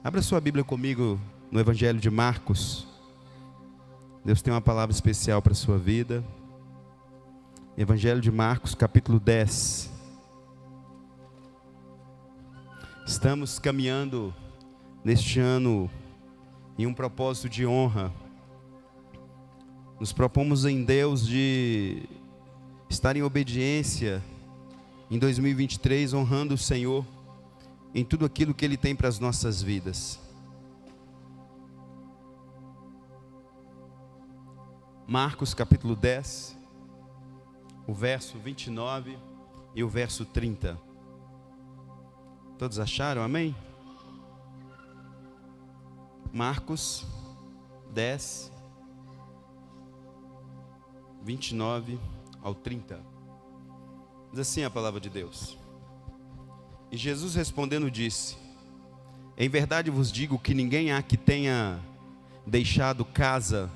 Abra sua Bíblia comigo no Evangelho de Marcos. Deus tem uma palavra especial para a sua vida. Evangelho de Marcos, capítulo 10. Estamos caminhando neste ano em um propósito de honra. Nos propomos em Deus de estar em obediência em 2023, honrando o Senhor em tudo aquilo que Ele tem para as nossas vidas. Marcos capítulo 10, o verso 29 e o verso 30. Todos acharam? Amém? Marcos 10, 29 ao 30. Diz assim a palavra de Deus. E Jesus respondendo disse: em verdade vos digo que ninguém há que tenha deixado casa,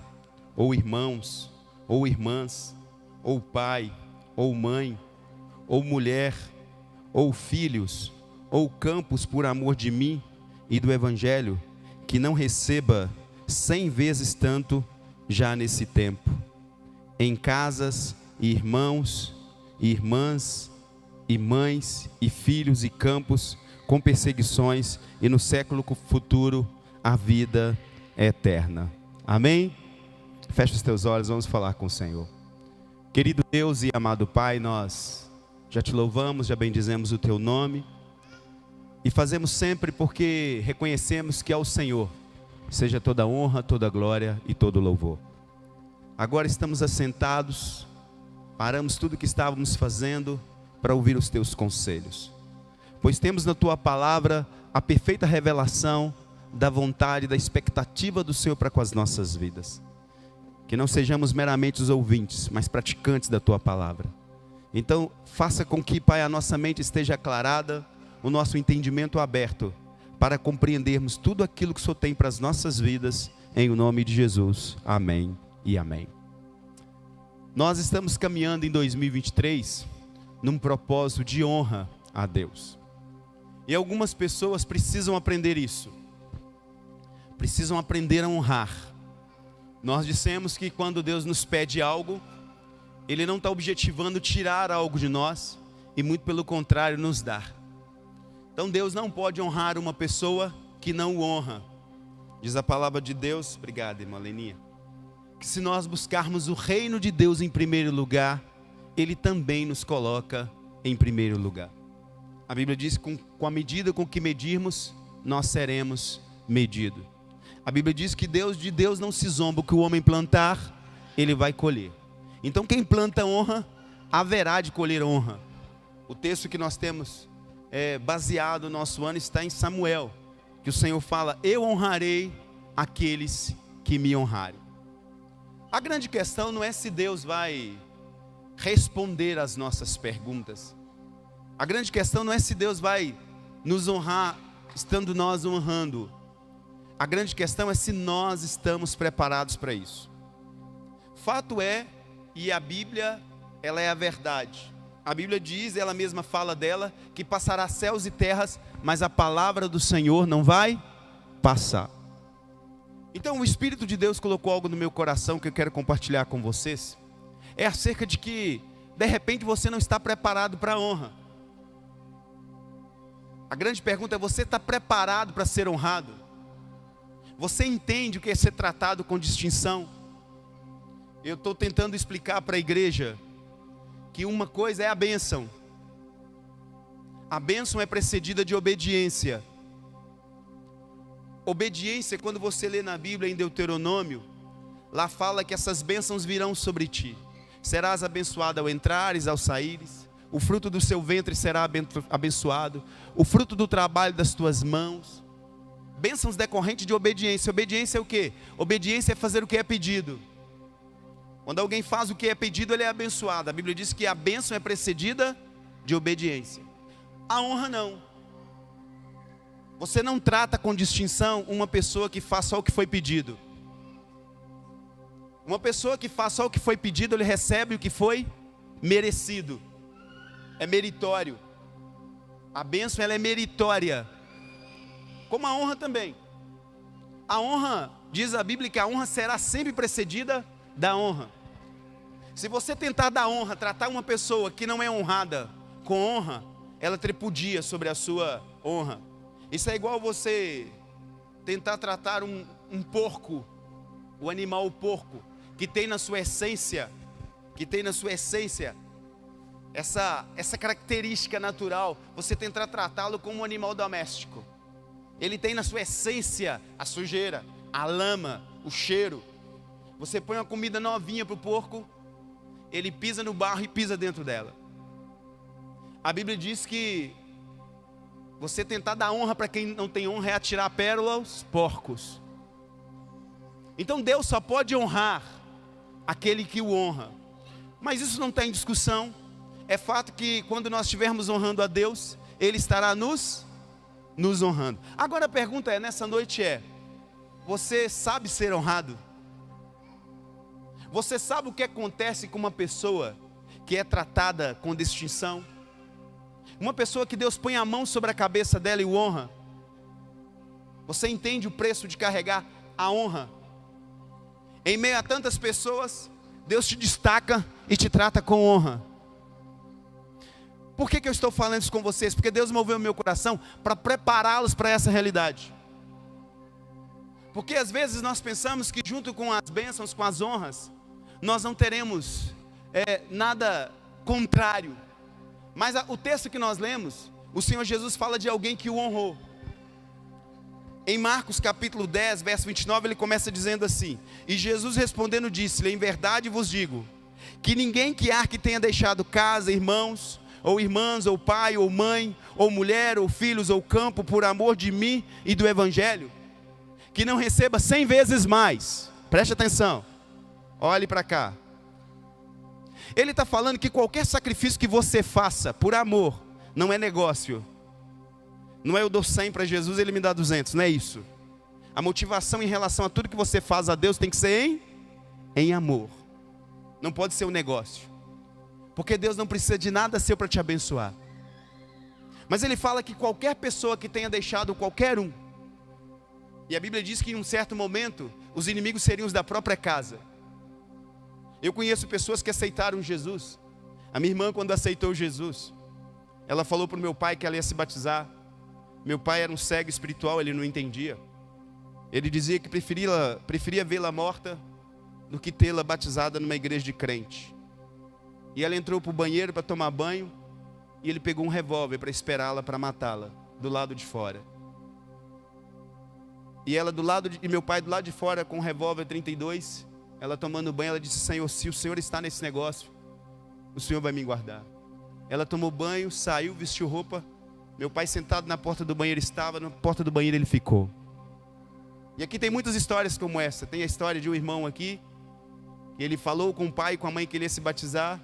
ou irmãos, ou irmãs, ou pai, ou mãe, ou mulher, ou filhos, ou campos por amor de mim e do Evangelho, que não receba 100 vezes tanto já nesse tempo, em casas, e irmãos, e irmãs, e mães, e filhos, e campos, com perseguições, e no século futuro, a vida eterna. Amém? Fecha os teus olhos, vamos falar com o Senhor. Querido Deus e amado Pai, nós já te louvamos, já bendizemos o teu nome, e fazemos sempre porque reconhecemos que ao Senhor seja toda honra, toda glória e todo louvor. Agora estamos assentados, paramos tudo o que estávamos fazendo para ouvir os teus conselhos, pois temos na tua palavra a perfeita revelação da vontade, da expectativa do Senhor para com as nossas vidas. Que não sejamos meramente os ouvintes, mas praticantes da tua palavra. Então faça com que, Pai, a nossa mente esteja aclarada, o nosso entendimento aberto, para compreendermos tudo aquilo que o Senhor tem para as nossas vidas, em o nome de Jesus. Amém e amém. Nós estamos caminhando em 2023 num propósito de honra a Deus. E algumas pessoas precisam aprender isso. Precisam aprender a honrar. Nós dissemos que quando Deus nos pede algo, Ele não está objetivando tirar algo de nós, e muito pelo contrário, nos dar. Então Deus não pode honrar uma pessoa que não o honra. Diz a palavra de Deus, obrigado, irmã Leninha, que se nós buscarmos o reino de Deus em primeiro lugar, Ele também nos coloca em primeiro lugar. A Bíblia diz que com a medida com que medirmos, nós seremos medidos. A Bíblia diz que de Deus não se zomba, o que o homem plantar, ele vai colher. Então quem planta honra, haverá de colher honra. O texto que nós temos baseado no nosso ano está em Samuel, que o Senhor fala: eu honrarei aqueles que me honrarem. A grande questão não é se Deus vai responder às nossas perguntas. A grande questão não é se Deus vai nos honrar estando nós honrando. A grande questão é se nós estamos preparados para isso. Fato é, e a Bíblia, ela é a verdade. A Bíblia diz, ela mesma fala dela, que passará céus e terras, mas a palavra do Senhor não vai passar. Então o Espírito de Deus colocou algo no meu coração que eu quero compartilhar com vocês. É acerca de que, de repente, você não está preparado para a honra. A grande pergunta é: você está preparado para ser honrado? Você entende o que é ser tratado com distinção? Eu estou tentando explicar para a igreja que uma coisa é a bênção. A bênção é precedida de obediência. Obediência, quando você lê na Bíblia em Deuteronômio, lá fala que essas bênçãos virão sobre ti. Serás abençoado ao entrares, ao saíres. O fruto do seu ventre será abençoado. O fruto do trabalho das tuas mãos. Bênçãos decorrentes de obediência. Obediência é o quê? Obediência é fazer o que é pedido. Quando alguém faz o que é pedido, ele é abençoado. A Bíblia diz que a bênção é precedida de obediência. A honra não. Você não trata com distinção uma pessoa que faz só o que foi pedido. Uma pessoa que faz só o que foi pedido, ele recebe o que foi merecido. É meritório. A bênção, ela é meritória. como a honra também. A honra, diz a Bíblia que a honra será sempre precedida da honra. Se você tentar dar honra, tratar uma pessoa que não é honrada com honra, ela tripudia sobre a sua honra. Isso é igual você tentar tratar um porco, o animal porco, que tem na sua essência, essa característica natural, você tentar tratá-lo como um animal doméstico. Ele tem na sua essência a sujeira, a lama, o cheiro. Você põe uma comida novinha para o porco, ele pisa no barro e pisa dentro dela. A Bíblia diz que você tentar dar honra para quem não tem honra é atirar pérola aos porcos. Então Deus só pode honrar aquele que o honra. Mas isso não está em discussão. É fato que quando nós estivermos honrando a Deus, Ele estará nos honrando. Agora a pergunta nessa noite você sabe ser honrado? Você sabe o que acontece com uma pessoa que é tratada com distinção? Uma pessoa que Deus põe a mão sobre a cabeça dela e o honra. Você entende o preço de carregar a honra? Em meio a tantas pessoas, Deus te destaca e te trata com honra. Por que eu estou falando isso com vocês? Porque Deus moveu o meu coração para prepará-los para essa realidade. Porque às vezes nós pensamos que junto com as bênçãos, com as honras, nós não teremos nada contrário. Mas o texto que nós lemos, o Senhor Jesus fala de alguém que o honrou. Em Marcos capítulo 10, verso 29, ele começa dizendo assim: E Jesus respondendo disse-lhe, em verdade vos digo, que ninguém que tenha deixado casa, irmãos, ou irmãs, ou pai, ou mãe, ou mulher, ou filhos, ou campo, por amor de mim e do Evangelho, que não receba 100 vezes mais. Preste atenção, olhe para cá. Ele está falando que qualquer sacrifício que você faça por amor, não é negócio. Não é eu dou 100 para Jesus, Ele me dá 200, não é isso. A motivação em relação a tudo que você faz a Deus tem que ser em amor. Não pode ser um negócio. Porque Deus não precisa de nada seu para te abençoar. Mas Ele fala que qualquer pessoa que tenha deixado qualquer um, e a Bíblia diz que em um certo momento, os inimigos seriam os da própria casa. Eu conheço pessoas que aceitaram Jesus. A minha irmã, quando aceitou Jesus, ela falou para o meu pai que ela ia se batizar. Meu pai era um cego espiritual, ele não entendia. Ele dizia que preferia vê-la morta do que tê-la batizada numa igreja de crente. E ela entrou para o banheiro para tomar banho, e ele pegou um revólver para esperá-la, para matá-la, do lado de fora. E ela e meu pai do lado de fora com um revólver 32, ela tomando banho, ela disse: Senhor, se o Senhor está nesse negócio, o Senhor vai me guardar. Ela tomou banho, saiu, vestiu roupa. Meu pai sentado na porta do banheiro estava, na porta do banheiro ele ficou. E aqui tem muitas histórias como essa. Tem a história de um irmão aqui, ele falou com o pai e com a mãe que ele ia se batizar.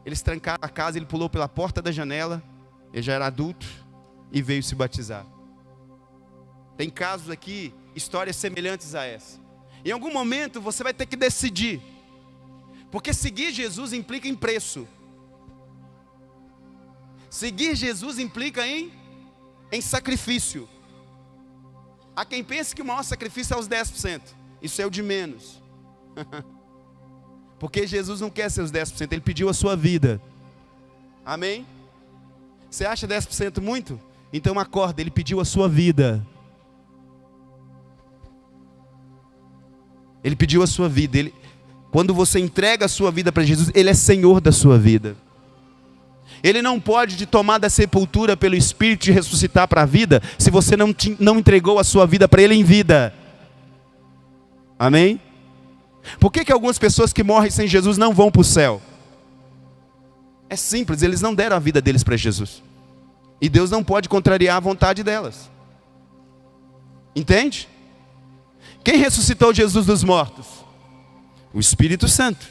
Eles trancaram a casa, ele pulou pela porta da janela, ele já era adulto, e veio se batizar. Tem casos aqui, histórias semelhantes a essa. Em algum momento você vai ter que decidir, porque seguir Jesus implica em preço. Seguir Jesus implica em sacrifício. Há quem pense que o maior sacrifício é os 10%. Isso é o de menos. Porque Jesus não quer seus 10%, Ele pediu a sua vida. Amém? Você acha 10% muito? Então acorda, Ele pediu a sua vida. Ele pediu a sua vida. Quando você entrega a sua vida para Jesus, Ele é Senhor da sua vida. Ele não pode te tomar da sepultura pelo Espírito e te ressuscitar para a vida, se você não entregou a sua vida para Ele em vida. Amém? Por que algumas pessoas que morrem sem Jesus não vão para o céu? É simples, eles não deram a vida deles para Jesus. E Deus não pode contrariar a vontade delas. Entende? Quem ressuscitou Jesus dos mortos? O Espírito Santo.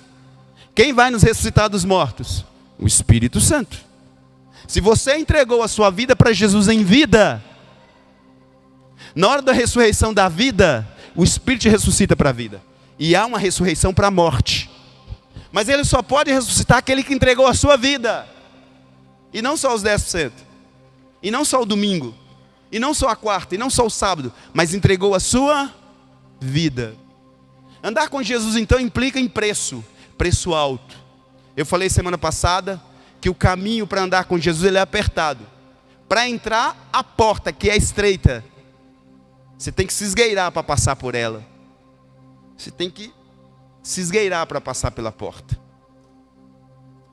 Quem vai nos ressuscitar dos mortos? O Espírito Santo. Se você entregou a sua vida para Jesus em vida, na hora da ressurreição da vida, o Espírito te ressuscita para a vida. E há uma ressurreição para a morte. Mas Ele só pode ressuscitar aquele que entregou a sua vida. E não só os 10%. E não só o domingo. E não só a quarta, e não só o sábado, mas entregou a sua vida. Andar com Jesus então implica em preço alto. Eu falei semana passada que o caminho para andar com Jesus ele é apertado. Para entrar, a porta que é estreita, você tem que se esgueirar para passar por ela. Você tem que se esgueirar para passar pela porta.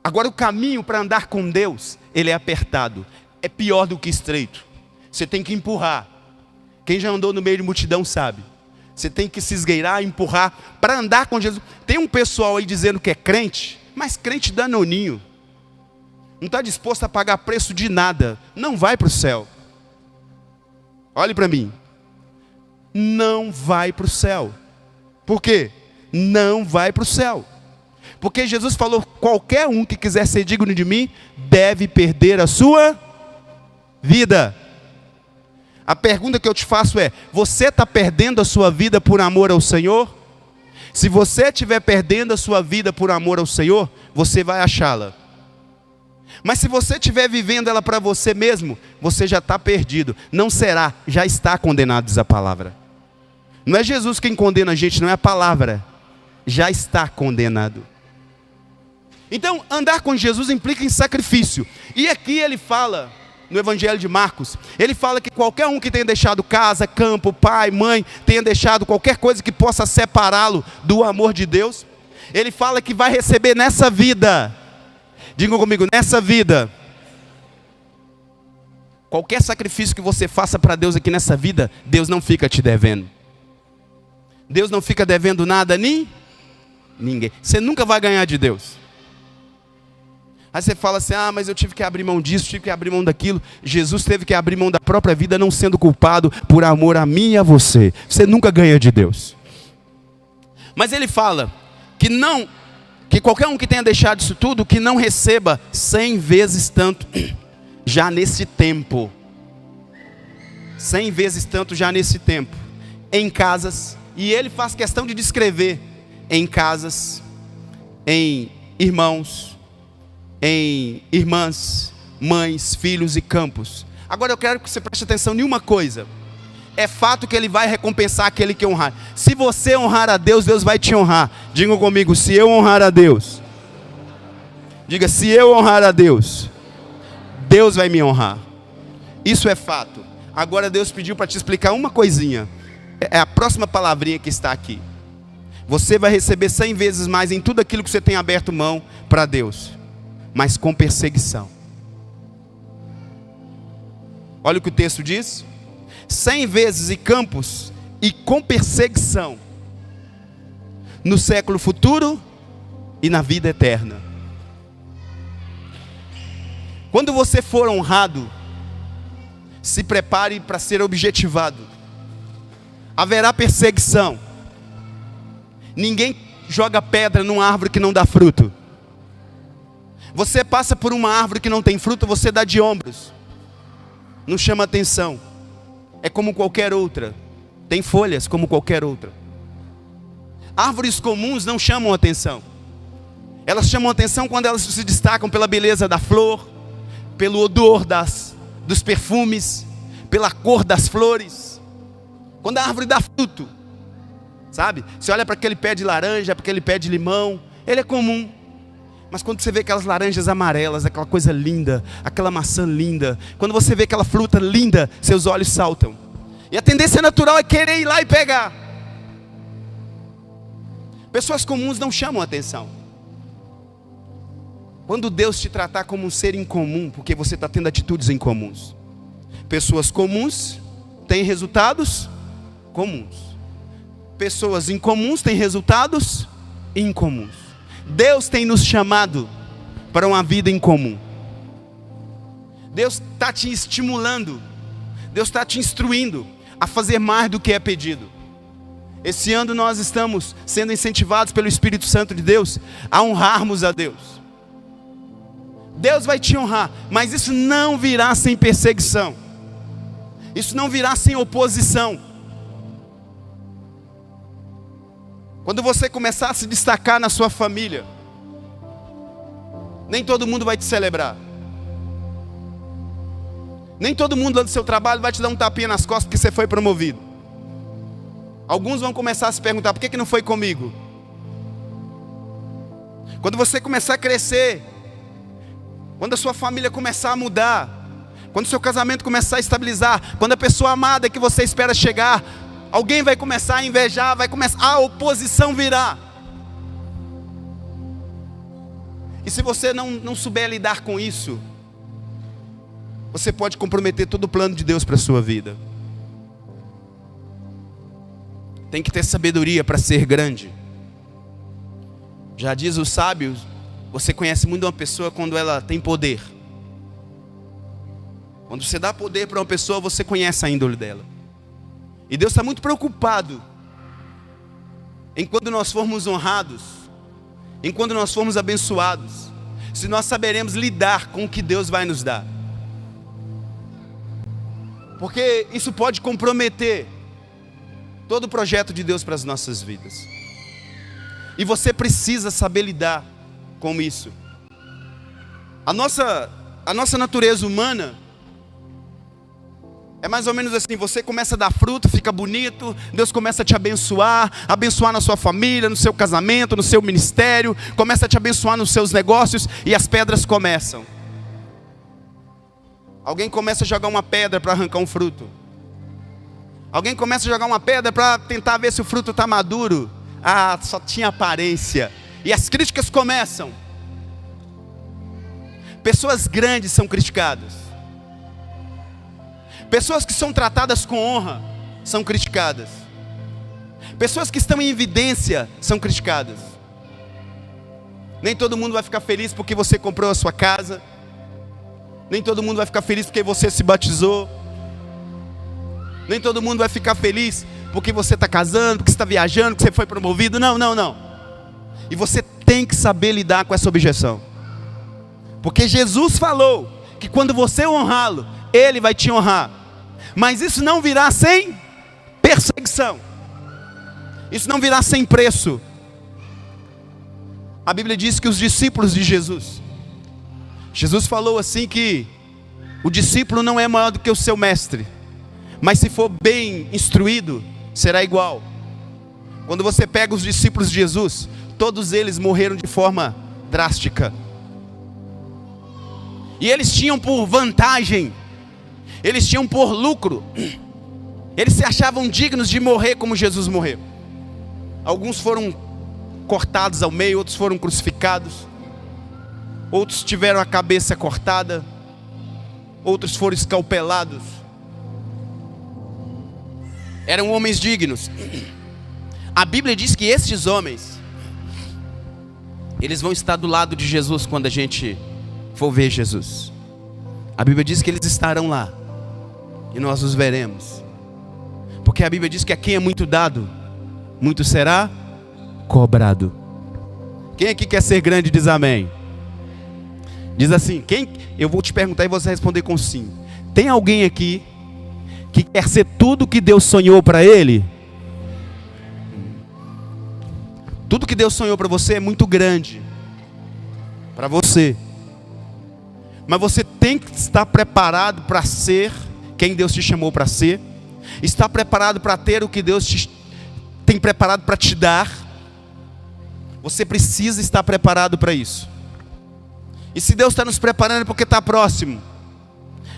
Agora o caminho para andar com Deus, ele é apertado. É pior do que estreito. Você tem que empurrar. Quem já andou no meio de multidão sabe. Você tem que se esgueirar, empurrar para andar com Jesus. Tem um pessoal aí dizendo que é crente, mas crente danoninho. Não está disposto a pagar preço de nada. Não vai para o céu. Olhe para mim. Não vai para o céu. Por quê? Não vai para o céu. Porque Jesus falou, qualquer um que quiser ser digno de mim, deve perder a sua vida. A pergunta que eu te faço é, você está perdendo a sua vida por amor ao Senhor? Se você estiver perdendo a sua vida por amor ao Senhor, você vai achá-la. Mas se você estiver vivendo ela para você mesmo, você já está perdido. Não será, já está condenado, diz a palavra. Não é Jesus quem condena a gente, não é a palavra. Já está condenado. Então, andar com Jesus implica em sacrifício. E aqui ele fala, no Evangelho de Marcos, ele fala que qualquer um que tenha deixado casa, campo, pai, mãe, tenha deixado qualquer coisa que possa separá-lo do amor de Deus, ele fala que vai receber nessa vida. Digam comigo, nessa vida. Qualquer sacrifício que você faça para Deus aqui nessa vida, Deus não fica te devendo. Deus não fica devendo nada a ninguém. Você nunca vai ganhar de Deus. Aí você fala assim, mas eu tive que abrir mão disso, tive que abrir mão daquilo. Jesus teve que abrir mão da própria vida, não sendo culpado por amor a mim e a você. Você nunca ganha de Deus. Mas ele fala que qualquer um que tenha deixado isso tudo, que não receba 100 vezes tanto já nesse tempo. 100 vezes tanto já nesse tempo. Em casas, e ele faz questão de descrever, em casas, em irmãos, em irmãs, mães, filhos e campos. Agora eu quero que você preste atenção em uma coisa. É fato que ele vai recompensar aquele que honrar. Se você honrar a Deus, Deus vai te honrar. Digam comigo, se eu honrar a Deus. Diga, se eu honrar a Deus, Deus vai me honrar. Isso é fato. Agora Deus pediu para te explicar uma coisinha. É a próxima palavrinha que está aqui. Você vai receber 100 vezes mais em tudo aquilo que você tem aberto mão para Deus. Mas com perseguição. Olha o que o texto diz. 100 vezes e campos e com perseguição. No século futuro e na vida eterna. Quando você for honrado, se prepare para ser objetivado. Haverá perseguição. Ninguém joga pedra numa árvore que não dá fruto. Você passa por uma árvore que não tem fruto, você dá de ombros. Não chama atenção. É como qualquer outra. Tem folhas como qualquer outra. Árvores comuns não chamam atenção. Elas chamam atenção quando elas se destacam pela beleza da flor, pelo odor dos perfumes, pela cor das flores. Quando a árvore dá fruto, sabe? Você olha para aquele pé de laranja, para aquele pé de limão, ele é comum. Mas quando você vê aquelas laranjas amarelas, aquela coisa linda, aquela maçã linda, quando você vê aquela fruta linda, seus olhos saltam. E a tendência natural é querer ir lá e pegar. Pessoas comuns não chamam atenção. Quando Deus te tratar como um ser incomum, porque você está tendo atitudes incomuns. Pessoas comuns têm resultados comuns. Pessoas incomuns têm resultados incomuns. Deus tem nos chamado para uma vida em comum. Deus está te estimulando. Deus está te instruindo a fazer mais do que é pedido. Esse ano nós estamos sendo incentivados pelo Espírito Santo de Deus a honrarmos a Deus. Deus vai te honrar, mas isso não virá sem perseguição. Isso não virá sem oposição. Quando você começar a se destacar na sua família, nem todo mundo vai te celebrar. Nem todo mundo lá do seu trabalho vai te dar um tapinha nas costas porque você foi promovido. Alguns vão começar a se perguntar: por que não foi comigo? Quando você começar a crescer, quando a sua família começar a mudar, quando o seu casamento começar a estabilizar, quando a pessoa amada que você espera chegar, alguém vai começar a invejar, a oposição virá. E se você não souber lidar com isso, você pode comprometer todo o plano de Deus para a sua vida. Tem que ter sabedoria para ser grande. Já diz os sábios, você conhece muito uma pessoa quando ela tem poder. Quando você dá poder para uma pessoa, você conhece a índole dela. E Deus está muito preocupado em quando nós formos honrados, em quando nós formos abençoados, se nós saberemos lidar com o que Deus vai nos dar. Porque isso pode comprometer todo o projeto de Deus para as nossas vidas. E você precisa saber lidar com isso. A nossa natureza humana é mais ou menos assim: você começa a dar fruto, fica bonito, Deus começa a te abençoar na sua família, no seu casamento, no seu ministério, começa a te abençoar nos seus negócios, e as pedras começam. Alguém começa a jogar uma pedra para arrancar um fruto. Alguém começa a jogar uma pedra para tentar ver se o fruto está maduro. Ah, só tinha aparência. E as críticas começam. Pessoas grandes são criticadas. Pessoas que são tratadas com honra são criticadas. Pessoas que estão em evidência são criticadas. Nem todo mundo vai ficar feliz porque você comprou a sua casa. Nem todo mundo vai ficar feliz porque você se batizou. Nem todo mundo vai ficar feliz porque você está casando, porque você está viajando, porque você foi promovido. Não. E você tem que saber lidar com essa objeção. Porque Jesus falou que quando você honrá-lo, Ele vai te honrar. Mas isso não virá sem perseguição. Isso não virá sem preço. A Bíblia diz que os discípulos de Jesus falou assim que o discípulo não é maior do que o seu mestre, mas se for bem instruído, será igual. Quando você pega os discípulos de Jesus, todos eles morreram de forma drástica. E eles tinham por vantagem, eles tinham por lucro, eles se achavam dignos de morrer como Jesus morreu. Alguns foram cortados ao meio, outros foram crucificados, outros tiveram a cabeça cortada, outros foram escalpelados. Eram homens dignos. A Bíblia diz que estes homens, eles vão estar do lado de Jesus quando a gente for ver Jesus. A Bíblia diz que eles estarão lá e nós os veremos. Porque a Bíblia diz que a quem é muito dado, muito será cobrado. Quem aqui quer ser grande diz amém. Diz assim, eu vou te perguntar e você responder com sim. Tem alguém aqui que quer ser tudo que Deus sonhou para ele? Tudo que Deus sonhou para você é muito grande para você. Mas você tem que estar preparado para ser quem Deus te chamou para ser. Estar preparado para ter o que Deus tem preparado para te dar. Você precisa estar preparado para isso. E se Deus está nos preparando é porque está próximo.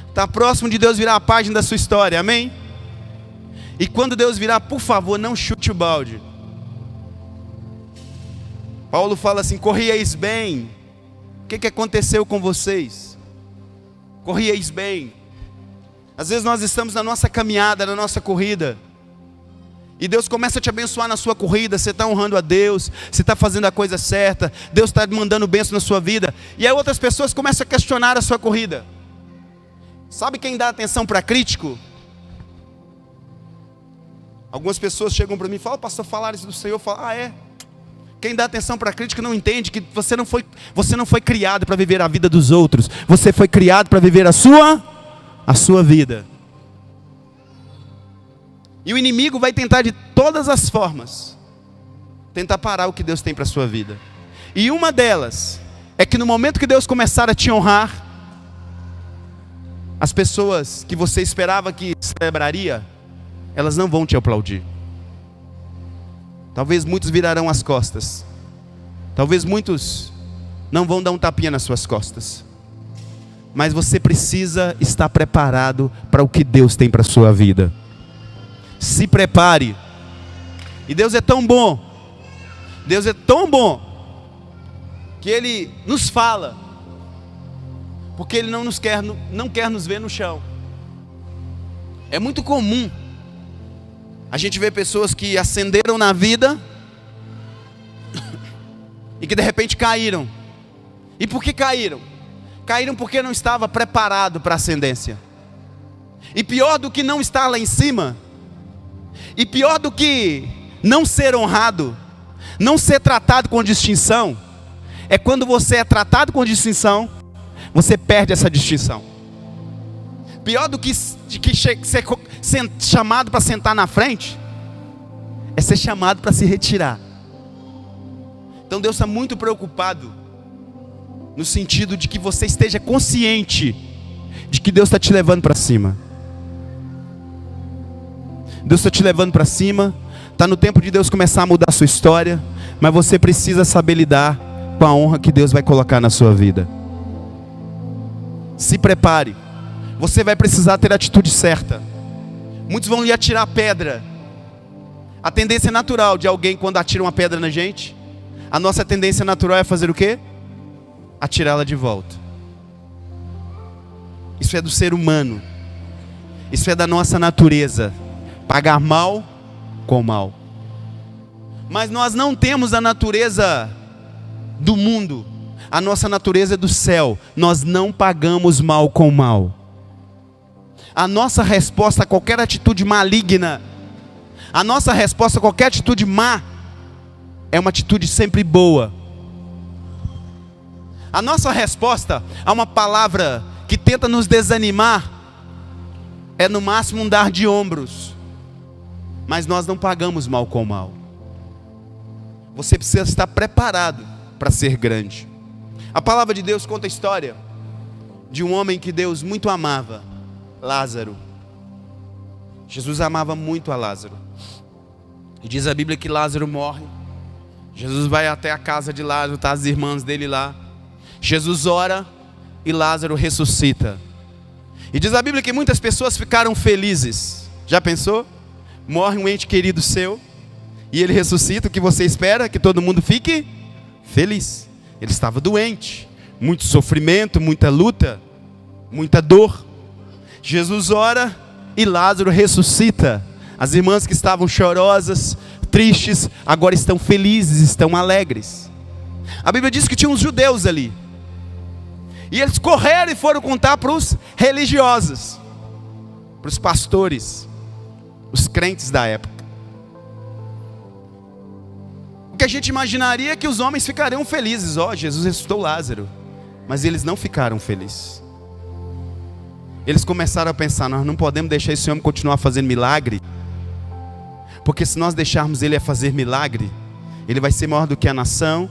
Está próximo de Deus virar a página da sua história, amém? E quando Deus virar, por favor, não chute o balde. Paulo fala assim: corrieis bem. O que aconteceu com vocês? Corrieis bem. Às vezes nós estamos na nossa caminhada, na nossa corrida, e Deus começa a te abençoar na sua corrida. Você está honrando a Deus, você está fazendo a coisa certa, Deus está mandando bênção na sua vida. E aí outras pessoas começam a questionar a sua corrida. Sabe quem dá atenção para crítico? Algumas pessoas chegam para mim e falam: pastor, falaram isso do Senhor. Eu falo: ah, é? Quem dá atenção para crítica não entende que você não foi criado para viver a vida dos outros. Você foi criado para viver a sua vida. E o inimigo vai tentar de todas as formas tentar parar o que Deus tem para a sua vida. E uma delas é que no momento que Deus começar a te honrar, As pessoas que você esperava que celebraria, elas não vão te aplaudir. Talvez muitos virarão as costas. Talvez muitos não vão dar um tapinha nas suas costas. Mas você precisa estar preparado para o que Deus tem para a sua vida. Se prepare. E Deus é tão bom. Deus é tão bom que Ele nos fala. Porque Ele não quer nos ver no chão. É muito comum a gente ver pessoas que ascenderam na vida e que de repente caíram. E por que caíram? Caíram porque não estava preparado para a ascendência. E pior do que não estar lá em cima, e pior do que não ser honrado, não ser tratado com distinção, é quando você é tratado com distinção, você perde essa distinção. Pior do que ser chamado para sentar na frente, é ser chamado para se retirar. Então Deus está muito preocupado, no sentido de que você esteja consciente de que Deus está te levando para cima. Deus está te levando para cima. Está no tempo de Deus começar a mudar a sua história. Mas você precisa saber lidar com a honra que Deus vai colocar na sua vida. Se prepare. Você vai precisar ter a atitude certa. Muitos vão lhe atirar pedra. A tendência natural de alguém quando atira uma pedra na gente, a nossa tendência natural é fazer o quê? Atirá-la de volta. Isso é do ser humano. Isso é da nossa natureza. Pagar mal com mal. Mas nós não temos a natureza do mundo. A nossa natureza é do céu. Nós não pagamos mal com mal. A nossa resposta a qualquer atitude maligna, a nossa resposta a qualquer atitude má, é uma atitude sempre boa. A nossa resposta a uma palavra que tenta nos desanimar é no máximo um dar de ombros. Mas nós não pagamos mal com mal. Você precisa estar preparado para ser grande. A palavra de Deus conta a história de um homem que Deus muito amava, Lázaro. Jesus amava muito a Lázaro. E diz a Bíblia que Lázaro morre. Jesus vai até a casa de Lázaro, tá as irmãs dele lá. Jesus ora e Lázaro ressuscita. E diz a Bíblia que muitas pessoas ficaram felizes. Já pensou? Morre um ente querido seu e ele ressuscita. O que você espera? Que todo mundo fique feliz. Ele estava doente, muito sofrimento, muita luta, muita dor. Jesus ora e Lázaro ressuscita. As irmãs que estavam chorosas, tristes, agora estão felizes, estão alegres. A Bíblia diz que tinha uns judeus ali. E eles correram e foram contar para os religiosos, para os pastores, os crentes da época. O que a gente imaginaria é que os homens ficariam felizes. Ó, Jesus ressuscitou Lázaro. Mas eles não ficaram felizes. Eles começaram a pensar: nós não podemos deixar esse homem continuar fazendo milagre, porque se nós deixarmos ele fazer milagre, ele vai ser maior do que a nação,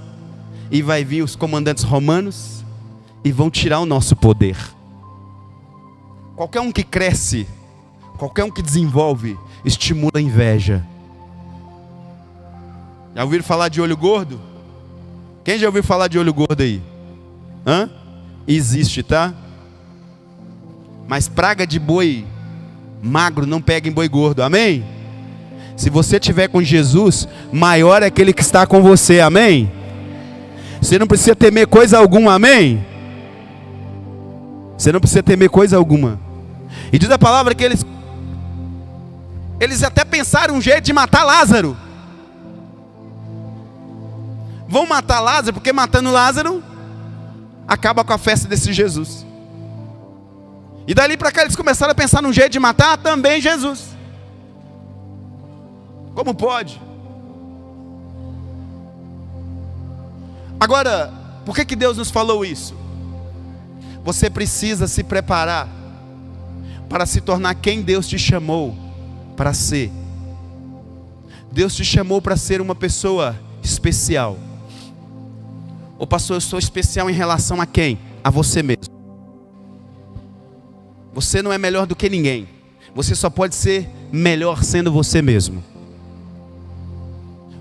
e vai vir os comandantes romanos e vão tirar o nosso poder. Qualquer um que cresce, qualquer um que desenvolve, estimula a inveja. Já ouviram falar de olho gordo? Quem já ouviu falar de olho gordo aí? Hã? Existe, tá? Mas praga de boi magro não pega em boi gordo, amém? Se você estiver com Jesus, maior é aquele que está com você, amém? Você não precisa temer coisa alguma, amém? Você não precisa temer coisa alguma. E diz a palavra que eles até pensaram um jeito de matar Lázaro. Vão matar Lázaro, porque matando Lázaro acaba com a festa desse Jesus. E dali para cá eles começaram a pensar num jeito de matar também Jesus. Como pode? Agora, por que Deus nos falou isso? Você precisa se preparar para se tornar quem Deus te chamou para ser. Deus te chamou para ser uma pessoa especial. Ô pastor, eu sou especial em relação a quem? A você mesmo. Você não é melhor do que ninguém. Você só pode ser melhor sendo você mesmo.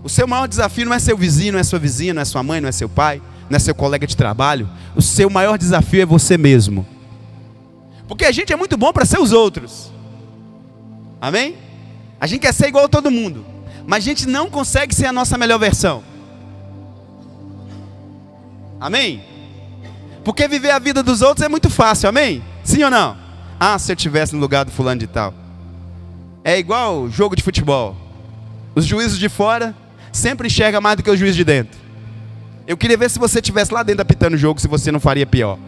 O seu maior desafio não é seu vizinho, não é sua vizinha, não é sua mãe, não é seu pai, não é seu colega de trabalho. O seu maior desafio é você mesmo. Porque a gente é muito bom para ser os outros. Amém? A gente quer ser igual a todo mundo, mas a gente não consegue ser a nossa melhor versão. Amém? Porque viver a vida dos outros é muito fácil, amém? Sim ou não? Ah, se eu estivesse no lugar do fulano de tal. É igual jogo de futebol. Os juízes de fora sempre enxergam mais do que os juízes de dentro. Eu queria ver se você estivesse lá dentro apitando o jogo, se você não faria pior.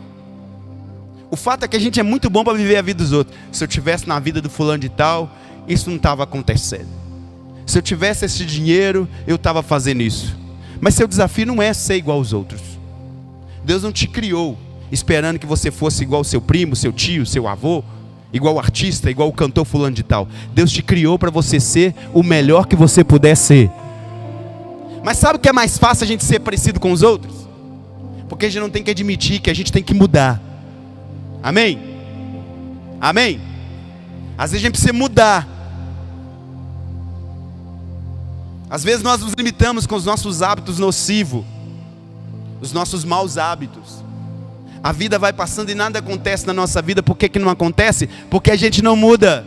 O fato é que a gente é muito bom para viver a vida dos outros. Se eu estivesse na vida do fulano de tal, isso não estava acontecendo. Se eu tivesse esse dinheiro, eu estava fazendo isso. Mas seu desafio não é ser igual aos outros. Deus não te criou esperando que você fosse igual ao seu primo, seu tio, seu avô, igual o artista, igual o cantor fulano de tal. Deus te criou para você ser o melhor que você puder ser. Mas sabe o que é mais fácil a gente ser parecido com os outros? Porque a gente não tem que admitir que a gente tem que mudar. Amém? Amém? Às vezes a gente precisa mudar. Às vezes nós nos limitamos com os nossos hábitos nocivos, os nossos maus hábitos. A vida vai passando e nada acontece na nossa vida. Por que que não acontece? Porque a gente não muda.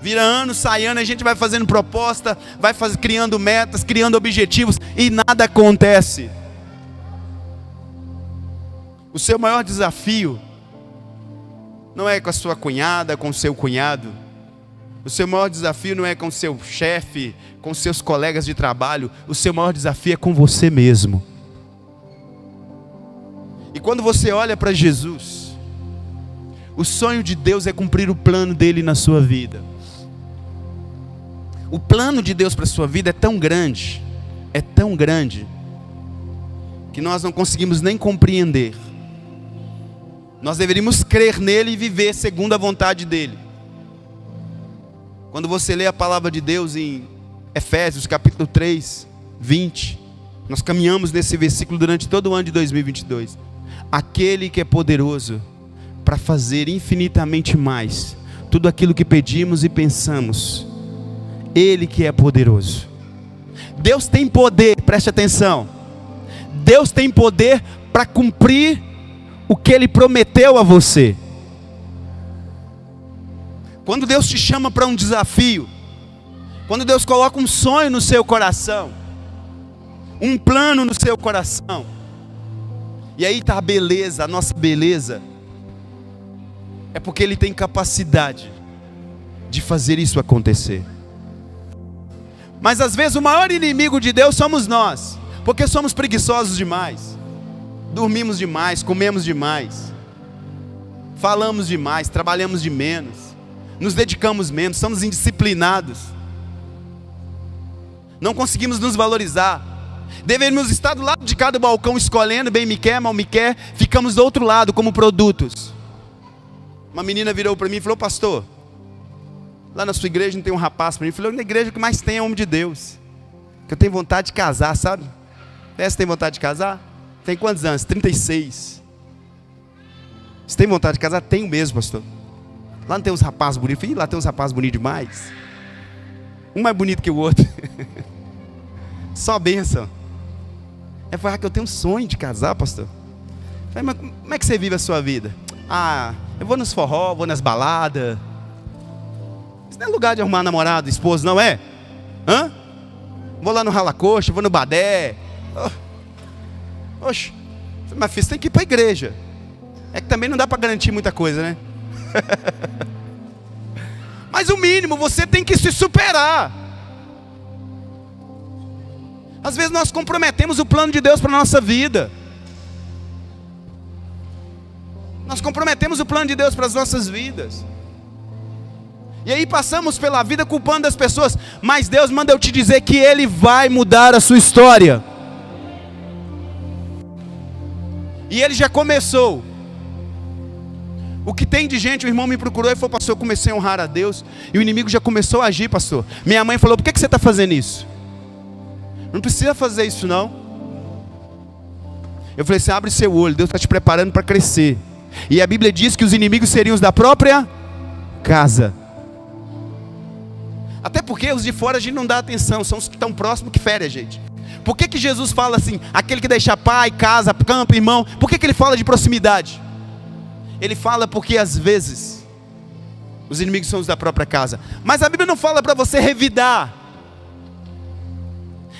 Vira ano, sai ano, a gente vai fazendo proposta, criando metas, criando objetivos e nada acontece. O seu maior desafio não é com a sua cunhada, com o seu cunhado. O seu maior desafio não é com o seu chefe, com seus colegas de trabalho. O seu maior desafio é com você mesmo. E quando você olha para Jesus, o sonho de Deus é cumprir o plano dele na sua vida. O plano de Deus para a sua vida é tão grande, que nós não conseguimos nem compreender. Nós deveríamos crer nele e viver segundo a vontade dele. Quando você lê a palavra de Deus em Efésios capítulo 3, 20, nós caminhamos nesse versículo durante todo o ano de 2022. Aquele que é poderoso para fazer infinitamente mais tudo aquilo que pedimos e pensamos. Ele que é poderoso. Deus tem poder, preste atenção. Deus tem poder para cumprir o que Ele prometeu a você. Quando Deus te chama para um desafio, quando Deus coloca um sonho no seu coração, um plano no seu coração, e aí está a beleza, a nossa beleza, é porque Ele tem capacidade de fazer isso acontecer. Mas às vezes o maior inimigo de Deus somos nós, porque somos preguiçosos demais, dormimos demais, comemos demais, falamos demais, trabalhamos de menos, nos dedicamos menos, somos indisciplinados, não conseguimos nos valorizar. Deveríamos estar do lado de cada balcão escolhendo, bem me quer, mal me quer, ficamos do outro lado como produtos. Uma menina virou para mim e falou: pastor, lá na sua igreja não tem um rapaz para mim? Eu falei: na igreja o que mais tem é homem de Deus, que eu tenho vontade de casar, sabe? Você tem vontade de casar? Tem quantos anos? 36. Você tem vontade de casar? Tenho mesmo, pastor. Lá não tem uns rapazes bonitos? Ih, lá tem uns rapazes bonitos demais. Um mais bonito que o outro. Só bênção. Eu falei: que eu tenho um sonho de casar, pastor. Eu falei: mas como é que você vive a sua vida? Ah, eu vou nos forró, vou nas baladas. Isso não é lugar de arrumar namorado, esposo, não é? Hã? Vou lá no rala-coxa, vou no badé. Oxe, mas filho, você tem que ir para a igreja. É que também não dá para garantir muita coisa, né? Mas o mínimo, você tem que se superar. Às vezes nós comprometemos o plano de Deus para a nossa vida. Nós comprometemos o plano de Deus para as nossas vidas. E aí passamos pela vida culpando as pessoas. Mas Deus manda eu te dizer que Ele vai mudar a sua história. E Ele já começou. O que tem de gente, o irmão me procurou e falou: pastor, eu comecei a honrar a Deus, e o inimigo já começou a agir, pastor. Minha mãe falou: por que você está fazendo isso? Não precisa fazer isso não. Eu falei assim: abre seu olho, Deus está te preparando para crescer. E a Bíblia diz que os inimigos seriam os da própria casa. Até porque os de fora a gente não dá atenção, são os que estão próximos que ferem a gente. Por que Jesus fala assim, aquele que deixa pai, casa, campo, irmão? Por que ele fala de proximidade? Ele fala porque às vezes os inimigos são os da própria casa. Mas a Bíblia não fala para você revidar.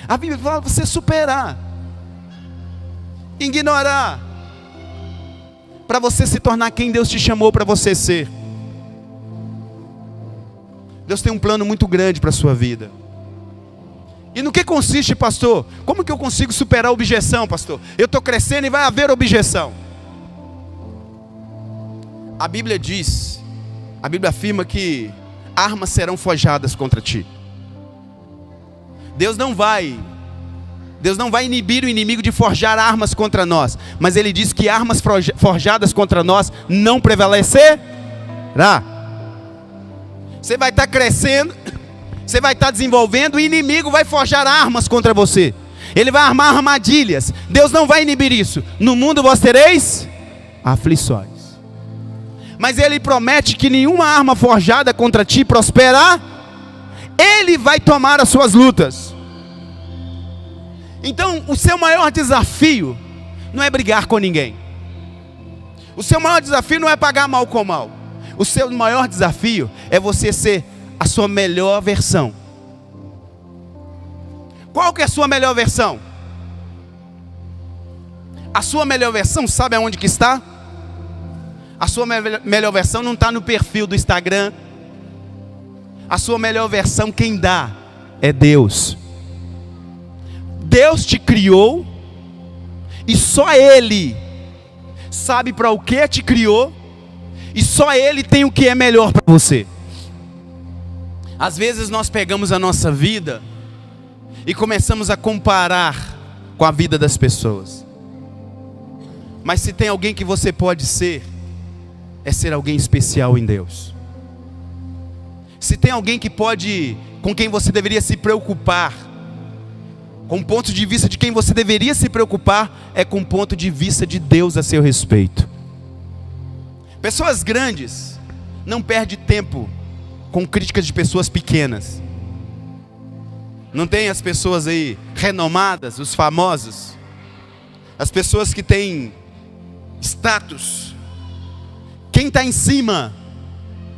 A Bíblia fala para você superar, ignorar, para você se tornar quem Deus te chamou para você ser. Deus tem um plano muito grande para a sua vida. E no que consiste, pastor? Como que eu consigo superar a objeção, pastor? Eu estou crescendo e vai haver objeção. A Bíblia diz, a Bíblia afirma que armas serão forjadas contra ti. Deus não vai inibir o inimigo de forjar armas contra nós, mas Ele diz que armas forjadas contra nós não prevalecerá. Você vai estar crescendo, você vai estar desenvolvendo, o inimigo vai forjar armas contra você. Ele vai armar armadilhas. Deus não vai inibir isso. No mundo vós tereis aflições. Mas Ele promete que nenhuma arma forjada contra ti prosperará. Ele vai tomar as suas lutas. Então, o seu maior desafio não é brigar com ninguém. O seu maior desafio não é pagar mal com mal. O seu maior desafio é você ser a sua melhor versão. Qual que é a sua melhor versão? A sua melhor versão, sabe aonde que está? A sua melhor versão não está no perfil do Instagram. A sua melhor versão quem dá é Deus. Deus te criou e só Ele sabe para o que te criou e só Ele tem o que é melhor para você. Às vezes nós pegamos a nossa vida e começamos a comparar com a vida das pessoas. Mas se tem alguém que você pode ser, é ser alguém especial em Deus. Se tem alguém que pode, com quem você deveria se preocupar, com o ponto de vista de quem você deveria se preocupar, é com o ponto de vista de Deus a seu respeito. Pessoas grandes não perdem tempo com críticas de pessoas pequenas. Não tem as pessoas aí renomadas, os famosos, as pessoas que têm status. Quem está em cima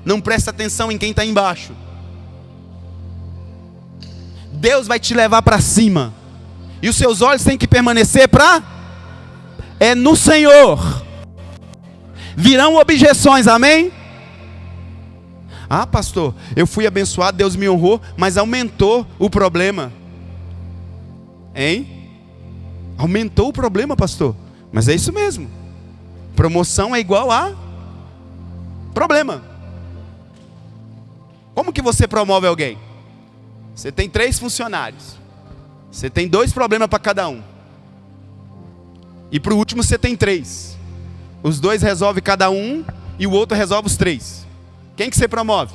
não presta atenção em quem está embaixo. Deus vai te levar para cima. E os seus olhos têm que permanecer no Senhor. Virão objeções, amém? Ah, pastor, eu fui abençoado, Deus me honrou, mas aumentou o problema. Hein? Aumentou o problema, pastor. Mas é isso mesmo. Promoção é igual a problema. Como que você promove alguém? Você tem 3 funcionários. Você tem 2 problemas para cada um. E para o último você tem 3. Os 2 resolvem cada um e o outro resolve os 3. Quem que você promove?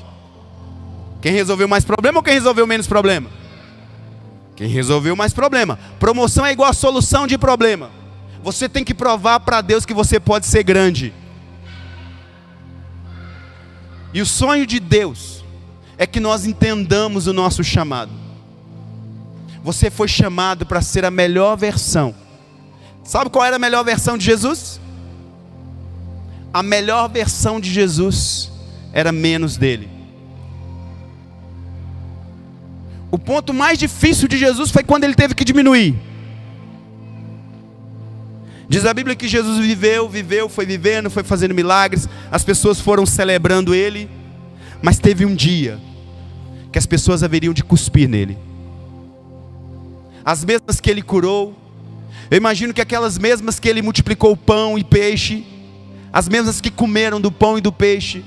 Quem resolveu mais problema ou quem resolveu menos problema? Quem resolveu mais problema. Promoção é igual a solução de problema. Você tem que provar para Deus que você pode ser grande. E o sonho de Deus é que nós entendamos o nosso chamado. Você foi chamado para ser a melhor versão. Sabe qual era a melhor versão de Jesus? A melhor versão de Jesus era menos dele. O ponto mais difícil de Jesus foi quando ele teve que diminuir. Diz a Bíblia que Jesus viveu, foi vivendo, foi fazendo milagres. As pessoas foram celebrando ele. Mas teve um dia que as pessoas haveriam de cuspir nele. As mesmas que ele curou. Eu imagino que aquelas mesmas que ele multiplicou pão e peixe. As mesmas que comeram do pão e do peixe.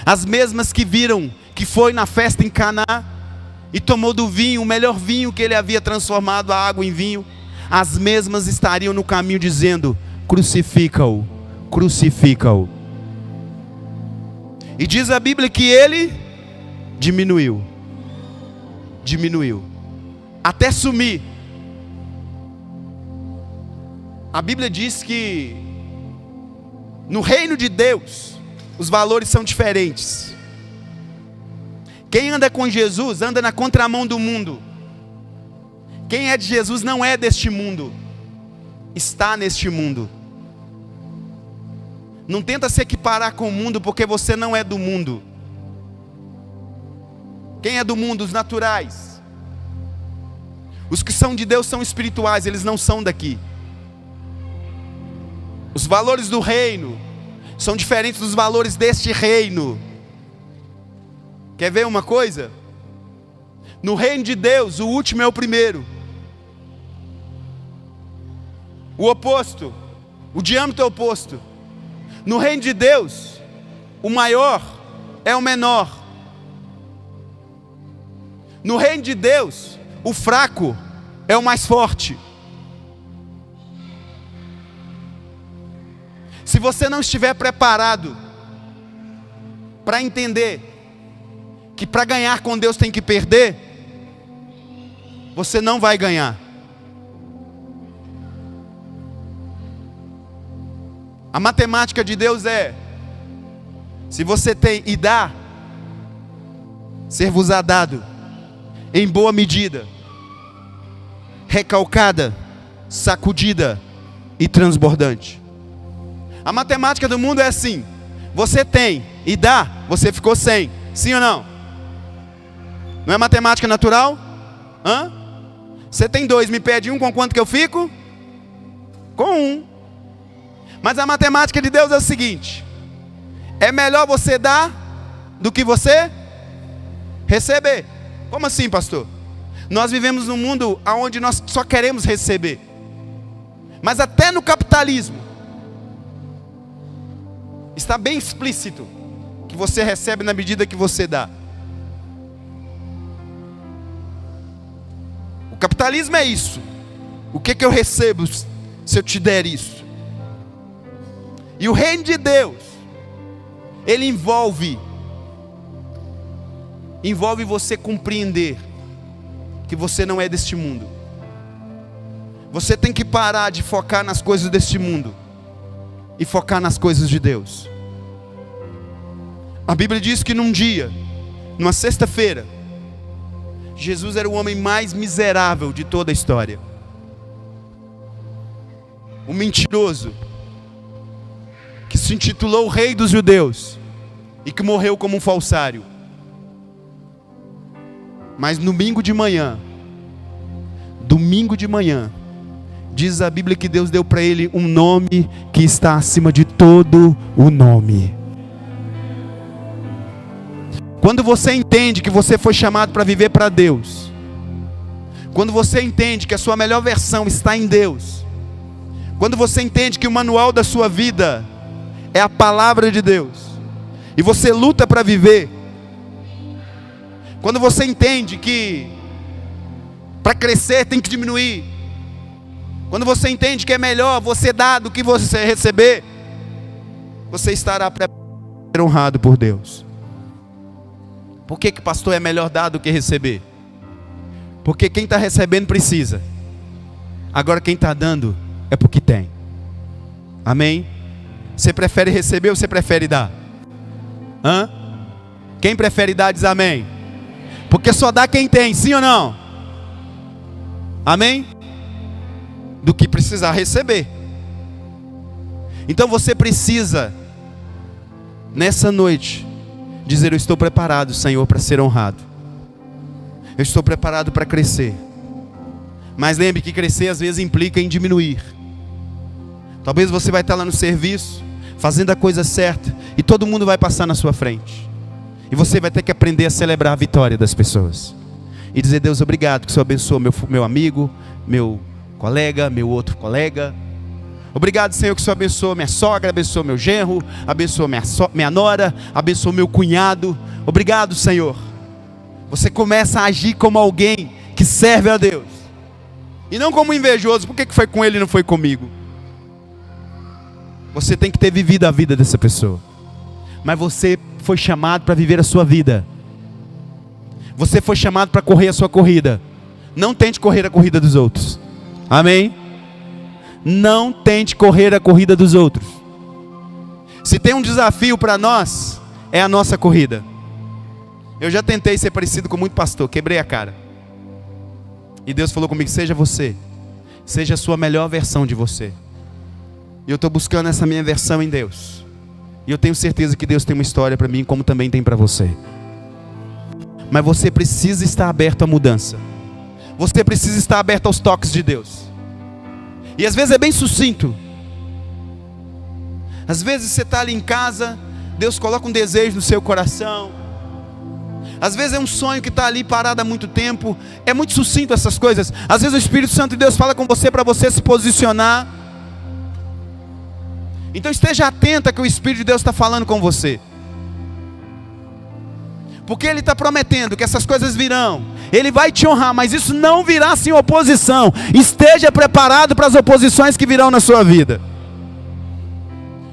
As mesmas que viram que foi na festa em Caná e tomou do vinho, o melhor vinho que ele havia transformado a água em vinho. As mesmas estariam no caminho dizendo: crucifica-o, crucifica-o. E diz a Bíblia que ele diminuiu, até sumir. A Bíblia diz que No reino de Deus, os valores são diferentes. Quem anda com Jesus anda na contramão do mundo. Quem é de Jesus não é deste mundo, está neste mundo. Não tenta se equiparar com o mundo, porque você não é do mundo. Quem é do mundo? Os naturais. Os que são de Deus são espirituais, eles não são daqui. Os valores do reino são diferentes dos valores deste reino. Quer ver uma coisa? No reino de Deus, o último é o primeiro. O oposto, o diâmetro é oposto. No reino de Deus, o maior é o menor. No reino de Deus, o fraco é o mais forte. Se você não estiver preparado para entender que para ganhar com Deus tem que perder, você não vai ganhar. A matemática de Deus é: se você tem e dá, ser-vos-á dado, em boa medida, recalcada, sacudida e transbordante. A matemática do mundo é assim: você tem e dá, você ficou sem. Sim ou não? Não é matemática natural? Hã? Você tem 2, me pede 1, com quanto que eu fico? Com 1. Mas a matemática de Deus é o seguinte: é melhor você dar do que você receber. Como assim, pastor? Nós vivemos num mundo onde nós só queremos receber. Mas até no capitalismo está bem explícito que você recebe na medida que você dá. O capitalismo é isso. O que eu recebo se eu te der isso? E o reino de Deus, ele envolve você compreender que você não é deste mundo. Você tem que parar de focar nas coisas deste mundo e focar nas coisas de Deus. A Bíblia diz que num dia, numa sexta-feira, Jesus era o homem mais miserável de toda a história. O mentiroso, que se intitulou o rei dos judeus e que morreu como um falsário. Mas domingo de manhã, diz a Bíblia que Deus deu para ele um nome que está acima de todo o nome. Quando você entende que você foi chamado para viver para Deus, quando você entende que a sua melhor versão está em Deus, quando você entende que o manual da sua vida é a palavra de Deus, e você luta para viver, quando você entende que para crescer tem que diminuir, quando você entende que é melhor você dar do que você receber, você estará preparado para ser honrado por Deus. Por que pastor é melhor dar do que receber? Porque quem está recebendo precisa. Agora quem está dando é porque tem. Amém? Você prefere receber ou você prefere dar? Hã? Quem prefere dar diz amém. Porque só dá quem tem, sim ou não? Amém? Do que precisar receber. Então você precisa, nessa noite, dizer: eu estou preparado, Senhor, para ser honrado. Eu estou preparado para crescer. Mas lembre que crescer às vezes implica em diminuir. Talvez você vai estar lá no serviço, fazendo a coisa certa, e todo mundo vai passar na sua frente. E você vai ter que aprender a celebrar a vitória das pessoas. E dizer: Deus, obrigado que o Senhor abençoa meu amigo, meu colega, meu outro colega. Obrigado, Senhor, que o Senhor abençoa minha sogra, abençoa meu genro, abençoa minha nora, abençoa meu cunhado. Obrigado, Senhor. Você começa a agir como alguém que serve a Deus. E não como invejoso. Por que foi com ele e não foi comigo? Você tem que ter vivido a vida dessa pessoa. Mas você foi chamado para viver a sua vida. Você foi chamado para correr a sua corrida. Não tente correr a corrida dos outros. Amém? Não tente correr a corrida dos outros. Se tem um desafio para nós, é a nossa corrida. Eu já tentei ser parecido com muito pastor, quebrei a cara. E Deus falou comigo: seja você, seja a sua melhor versão de você. E eu estou buscando essa minha versão em Deus. E eu tenho certeza que Deus tem uma história para mim, como também tem para você. Mas você precisa estar aberto à mudança. Você precisa estar aberto aos toques de Deus. E às vezes é bem sucinto. Às vezes você está ali em casa, Deus coloca um desejo no seu coração. Às vezes é um sonho que está ali parado há muito tempo. É muito sucinto essas coisas. Às vezes o Espírito Santo de Deus fala com você para você se posicionar. Então esteja atento que o Espírito de Deus está falando com você. Porque Ele está prometendo que essas coisas virão. Ele vai te honrar, mas isso não virá sem oposição. Esteja preparado para as oposições que virão na sua vida.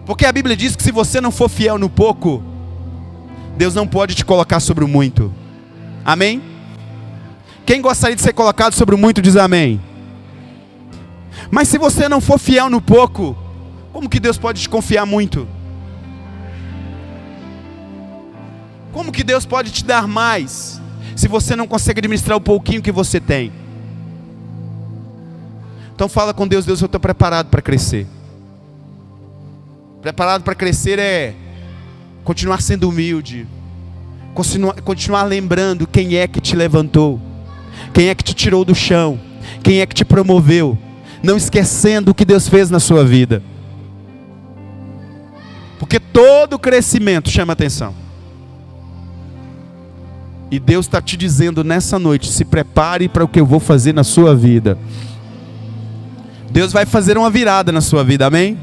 Porque a Bíblia diz que se você não for fiel no pouco, Deus não pode te colocar sobre o muito. Amém? Quem gostaria de ser colocado sobre o muito diz amém. Mas se você não for fiel no pouco, como que Deus pode te confiar muito? Como que Deus pode te dar mais, se você não consegue administrar o pouquinho que você tem? Então fala com Deus: Deus, eu estou preparado para crescer. Preparado para crescer é continuar sendo humilde, continuar lembrando quem é que te levantou, quem é que te tirou do chão, quem é que te promoveu, não esquecendo o que Deus fez na sua vida. Porque todo crescimento chama atenção. E Deus está te dizendo nessa noite: se prepare para o que eu vou fazer na sua vida. Deus vai fazer uma virada na sua vida, amém?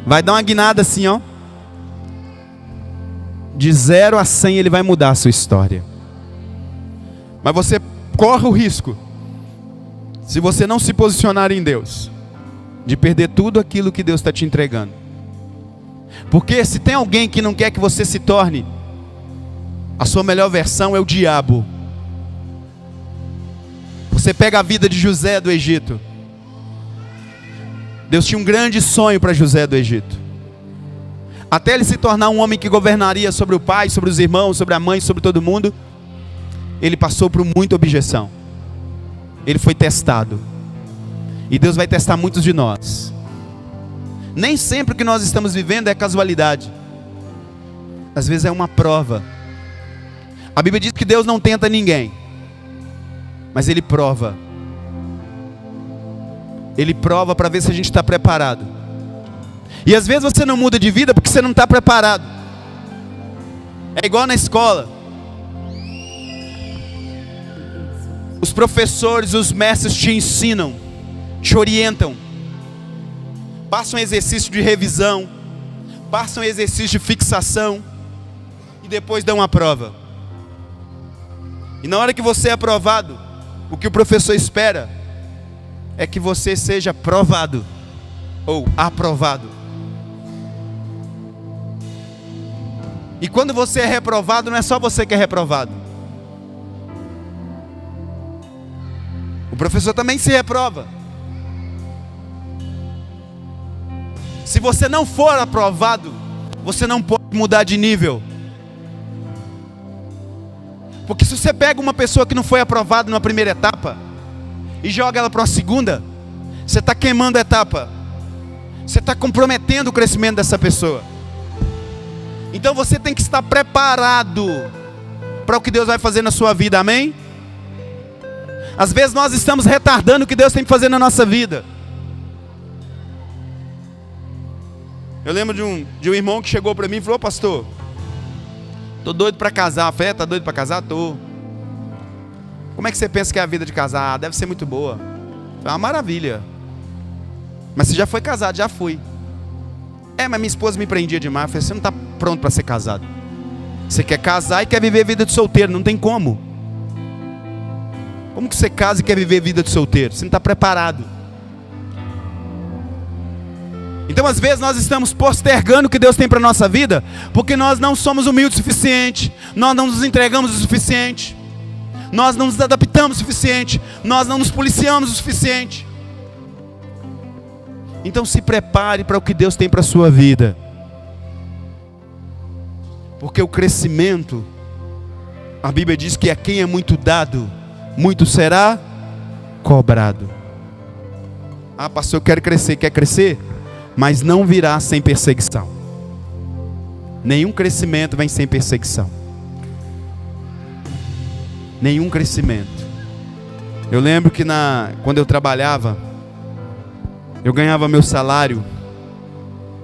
Vai dar uma guinada assim, ó. De 0 a 100 Ele vai mudar a sua história. Mas você corre o risco, se você não se posicionar em Deus, de perder tudo aquilo que Deus está te entregando. Porque se tem alguém que não quer que você se torne a sua melhor versão, é o diabo. Você pega a vida de José do Egito. Deus tinha um grande sonho para José do Egito. Até ele se tornar um homem que governaria sobre o pai, sobre os irmãos, sobre a mãe, sobre todo mundo, ele passou por muita objeção. Ele foi testado. E Deus vai testar muitos de nós. Nem sempre o que nós estamos vivendo é casualidade. Às vezes é uma prova. A Bíblia diz que Deus não tenta ninguém, mas Ele prova. Ele prova para ver se a gente está preparado. E às vezes você não muda de vida porque você não está preparado. É igual na escola. Os professores, os mestres te ensinam, te orientam, passam exercício de revisão, passam exercício de fixação e depois dão a prova. E na hora que você é aprovado, o que o professor espera é que você seja provado ou aprovado. E quando você é reprovado, não é só você que é reprovado. O professor também se reprova. Se você não for aprovado, você não pode mudar de nível. Porque se você pega uma pessoa que não foi aprovada na primeira etapa e joga ela para uma segunda, você está queimando a etapa. Você está comprometendo o crescimento dessa pessoa. Então você tem que estar preparado para o que Deus vai fazer na sua vida, amém? Às vezes nós estamos retardando o que Deus tem que fazer na nossa vida. Eu lembro de um irmão que chegou para mim e falou: pastor, tô doido para casar. Eu falei: tá doido para casar? Tô. Como é que você pensa que é a vida de casar? Deve ser muito boa. Eu falei: uma maravilha. Mas você já foi casado? Já fui. Mas minha esposa me prendia demais. Eu falei: você não está pronto para ser casado. Você quer casar e quer viver a vida de solteiro. Não tem como. Como que você casa e quer viver a vida de solteiro? Você não está preparado. Então às vezes nós estamos postergando o que Deus tem para a nossa vida, porque nós não somos humildes o suficiente, nós não nos entregamos o suficiente, nós não nos adaptamos o suficiente, nós não nos policiamos o suficiente. Então se prepare para o que Deus tem para a sua vida. Porque o crescimento, a Bíblia diz que a quem é muito dado, muito será cobrado. Ah, pastor, eu quero crescer. Quer crescer? Mas não virá sem perseguição. Nenhum crescimento vem sem perseguição. Nenhum crescimento. Eu lembro que quando eu trabalhava, eu ganhava meu salário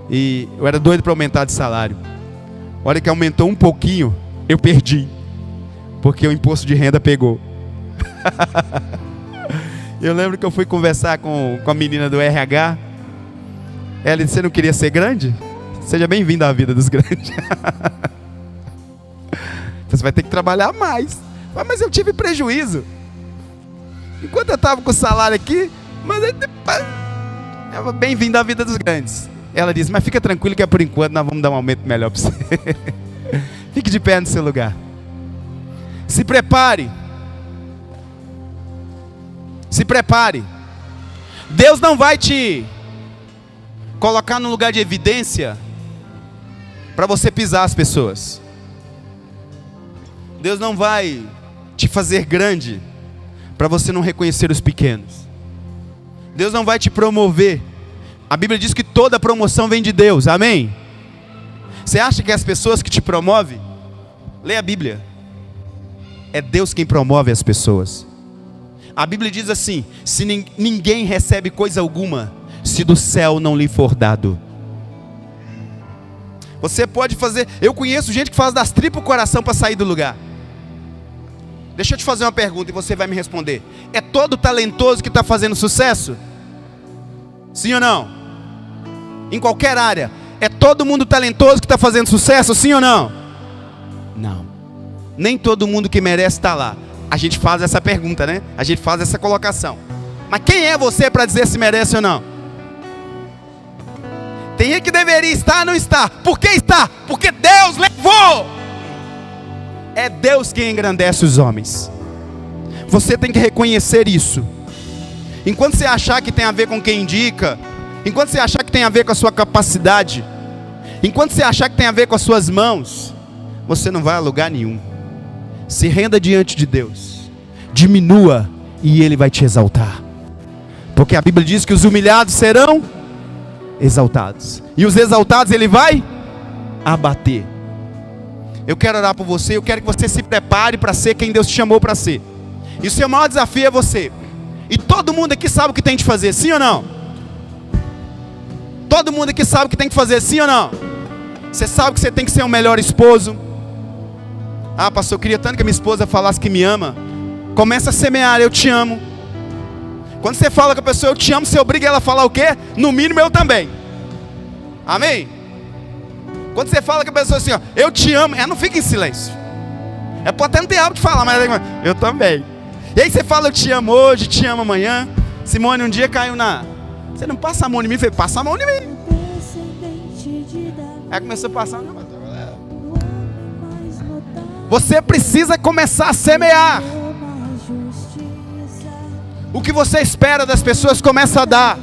e eu era doido para aumentar de salário. A hora que aumentou um pouquinho, eu perdi, porque o imposto de renda pegou. Eu lembro que eu fui conversar com a menina do RH. Ela disse: você não queria ser grande? Seja bem-vindo à vida dos grandes. Você vai ter que trabalhar mais. Mas eu tive prejuízo. Enquanto eu estava com o salário aqui, mas bem-vindo à vida dos grandes. Ela disse: mas fica tranquilo que por enquanto nós vamos dar um aumento melhor para você. Fique de pé no seu lugar. Se prepare. Se prepare. Deus não vai te colocar num lugar de evidência para você pisar as pessoas. Deus não vai te fazer grande para você não reconhecer os pequenos. Deus não vai te promover. A Bíblia diz que toda promoção vem de Deus, amém? Você acha que as pessoas que te promovem? Lê a Bíblia. É Deus quem promove as pessoas. A Bíblia diz assim: se ninguém recebe coisa alguma, se do céu não lhe for dado. Você pode fazer. Eu conheço gente que faz das tripas o coração para sair do lugar. Deixa eu te fazer uma pergunta e você vai me responder. É todo talentoso que está fazendo sucesso? Sim ou não? Em qualquer área. É todo mundo talentoso que está fazendo sucesso? Sim ou não? Não. Nem todo mundo que merece está lá. A gente faz essa pergunta, né? A gente faz essa colocação. Mas quem é você para dizer se merece ou não? Tem gente que deveria estar, não está. Por que está? Porque Deus levou. É Deus quem engrandece os homens. Você tem que reconhecer isso. Enquanto você achar que tem a ver com quem indica, enquanto você achar que tem a ver com a sua capacidade, enquanto você achar que tem a ver com as suas mãos, você não vai a lugar nenhum. Se renda diante de Deus, diminua e Ele vai te exaltar. Porque a Bíblia diz que os humilhados serão exaltados, e os exaltados Ele vai abater. Eu quero orar por você. Eu quero que você se prepare para ser quem Deus te chamou para ser. E o seu maior desafio é você. E todo mundo aqui sabe o que tem que fazer, sim ou não? Todo mundo aqui sabe o que tem que fazer, sim ou não? Você sabe que você tem que ser o melhor esposo. Ah, pastor, eu queria tanto que a minha esposa falasse que me ama. Começa a semear: eu te amo. Quando você fala com a pessoa eu te amo, você obriga ela a falar o quê? No mínimo eu também. Amém? Quando você fala com a pessoa assim, ó, eu te amo, ela não fica em silêncio. É pode até não ter hábito de falar, mas eu também. E aí você fala: eu te amo hoje, te amo amanhã. Simone um dia caiu você não passa a mão em mim? Eu falei: passa a mão em mim. Aí começou a passar. Você precisa começar a semear. O que você espera das pessoas, começa a dar.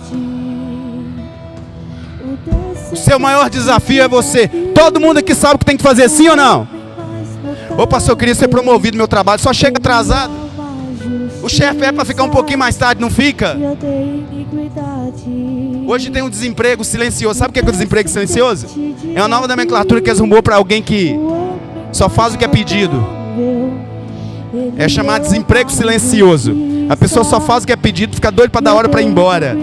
O seu maior desafio é você. Todo mundo aqui sabe o que tem que fazer, sim ou não? Ô pastor, eu queria ser promovido no meu trabalho, só chega atrasado. O chefe é para ficar um pouquinho mais tarde, não fica? Hoje tem um desemprego silencioso. Sabe o que é o desemprego silencioso? É uma nova nomenclatura que arrumou para alguém que só faz o que é pedido. É chamado desemprego silencioso. A pessoa só faz o que é pedido, fica doido para dar hora para ir embora.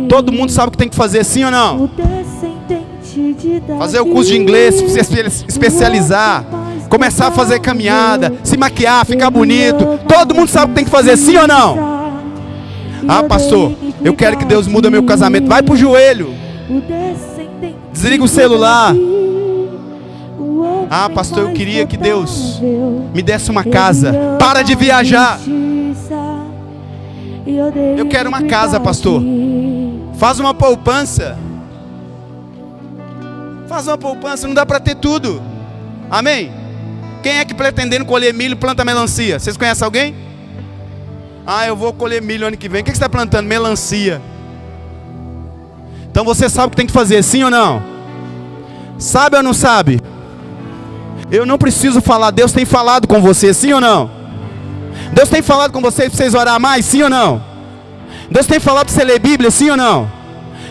Todo mundo sabe o que tem que fazer, sim ou não? Fazer o curso de inglês, se especializar, começar a fazer caminhada, se maquiar, ficar bonito. Todo mundo sabe o que tem que fazer, sim ou não? Ah, pastor, eu quero que Deus mude meu casamento. Vai pro joelho. Desliga o celular. Ah, pastor, eu queria que Deus me desse uma casa. Para de viajar. Eu quero uma casa, pastor. Faz uma poupança. Faz uma poupança, não dá para ter tudo. Amém? Quem é que pretendendo colher milho planta melancia? Vocês conhecem alguém? Ah, eu vou colher milho ano que vem. O que você está plantando? Melancia. Então você sabe o que tem que fazer, sim ou não? Sabe ou não sabe? Eu não preciso falar, Deus tem falado com você, sim ou não? Deus tem falado com você para vocês orar mais, sim ou não? Deus tem falado para você ler Bíblia, sim ou não?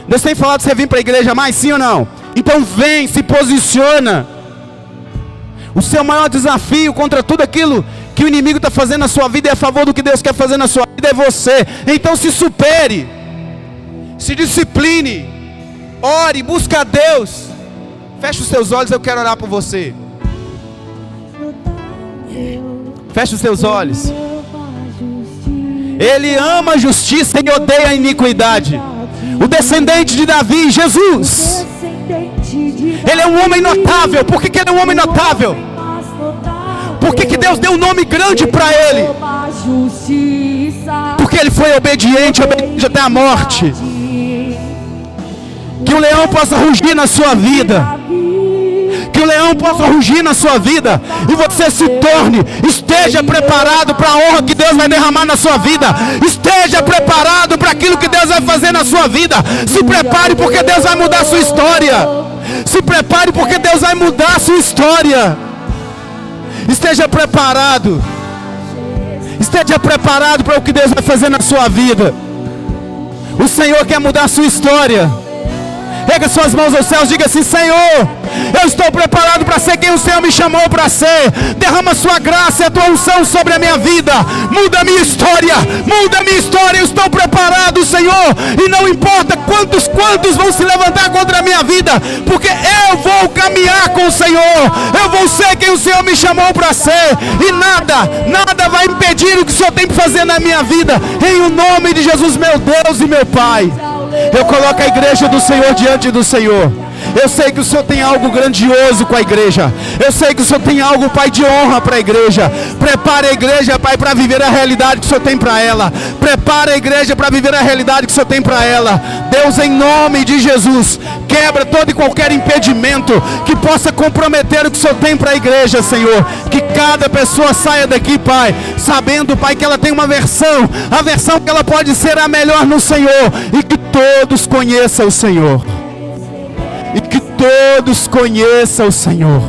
Deus tem falado para você vir para a igreja mais, sim ou não? Então vem, se posiciona. O seu maior desafio contra tudo aquilo que o inimigo está fazendo na sua vida é a favor do que Deus quer fazer na sua vida, é você. Então se supere, se discipline, ore, busca a Deus. Feche os seus olhos, eu quero orar por você. Feche os seus olhos. Ele ama a justiça e odeia a iniquidade. O descendente de Davi, Jesus. Ele é um homem notável. Por que ele é um homem notável? Por que Deus deu um nome grande para ele? Porque ele foi obediente até a morte. Que o leão possa rugir na sua vida. Que o leão possa rugir na sua vida. E você se torne, esteja preparado para a honra que Deus vai derramar na sua vida. Esteja preparado para aquilo que Deus vai fazer na sua vida. Se prepare porque Deus vai mudar a sua história. Se prepare porque Deus vai mudar a sua história. Esteja preparado. Esteja preparado para o que Deus vai fazer na sua vida. O Senhor quer mudar a sua história. Erga suas mãos aos céus, diga assim: Senhor, eu estou preparado para ser quem o Senhor me chamou para ser. Derrama a sua graça e a tua unção sobre a minha vida. Muda a minha história, muda a minha história. Eu estou preparado, Senhor. E não importa quantos vão se levantar contra a minha vida, porque eu vou caminhar com o Senhor. Eu vou ser quem o Senhor me chamou para ser. E nada vai impedir o que o Senhor tem para fazer na minha vida. Em o nome de Jesus, meu Deus e meu Pai. Eu coloco a igreja do Senhor diante do Senhor. Eu sei que o Senhor tem algo grandioso com a igreja. Eu sei que o Senhor tem algo, Pai, de honra para a igreja. Prepare a igreja, Pai, para viver a realidade que o Senhor tem para ela. Prepare a igreja para viver a realidade que o Senhor tem para ela. Deus, em nome de Jesus, quebra todo e qualquer impedimento que possa comprometer o que o Senhor tem para a igreja, Senhor. Que cada pessoa saia daqui, Pai, sabendo, Pai, que ela tem uma versão, a versão que ela pode ser a melhor no Senhor. E que todos conheçam o Senhor. E que todos conheçam o Senhor.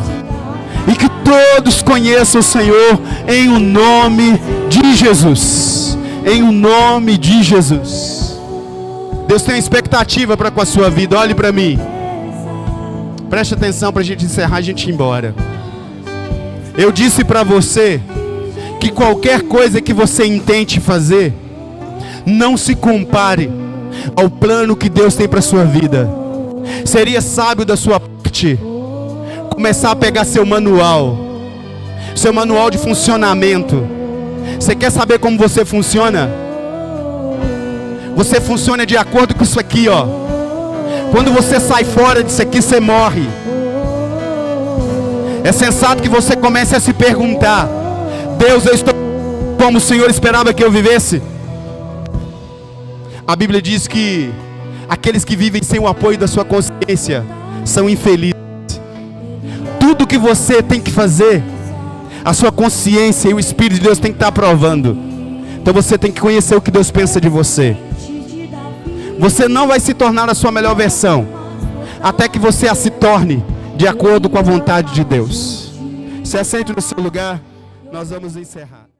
E que todos conheçam o Senhor em o nome de Jesus. Em o nome de Jesus. Deus tem uma expectativa para com a sua vida. Olhe para mim. Preste atenção para a gente encerrar e a gente ir embora. Eu disse para você que qualquer coisa que você intente fazer, não se compare ao plano que Deus tem para a sua vida. Seria sábio da sua parte começar a pegar seu manual de funcionamento. Você quer saber como você funciona? Você funciona de acordo com isso aqui, ó. Quando você sai fora disso aqui, você morre. É sensato que você comece a se perguntar: Deus, eu estou como o Senhor esperava que eu vivesse? A Bíblia diz que aqueles que vivem sem o apoio da sua consciência são infelizes. Tudo que você tem que fazer, a sua consciência e o Espírito de Deus tem que estar aprovando. Então você tem que conhecer o que Deus pensa de você. Você não vai se tornar a sua melhor versão até que você a se torne de acordo com a vontade de Deus. Se assente no seu lugar, nós vamos encerrar.